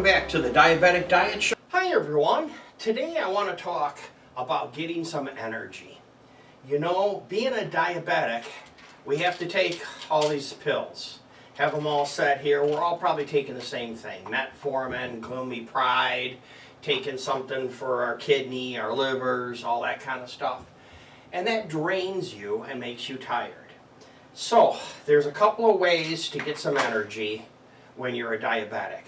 back to the Diabetic Diet Show. Hi everyone. Today I want to talk about getting some energy. You know, being a diabetic, we have to take all these pills. Have them all set here. We're all probably taking the same thing. Metformin, gloomy pride, taking something for our kidney, our livers, all that kind of stuff. And that drains you and makes you tired. So, there's a couple of ways to get some energy when you're a diabetic.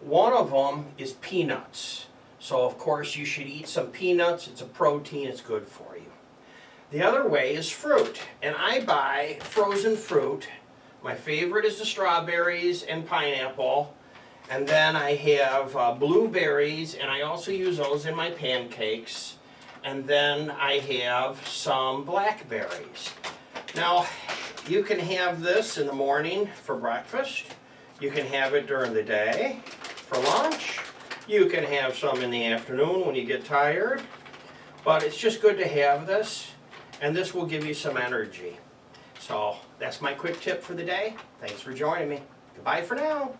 One of them is peanuts. So of course you should eat some peanuts. It's a protein, it's good for you. The other way is fruit. And I buy frozen fruit. My favorite is the strawberries and pineapple. And then I have blueberries, and I also use those in my pancakes. And then I have some blackberries. Now, you can have this in the morning for breakfast. You can have it during the day for lunch. You can have some in the afternoon when you get tired. But it's just good to have this, and this will give you some energy. So that's my quick tip for the day. Thanks for joining me. Goodbye for now.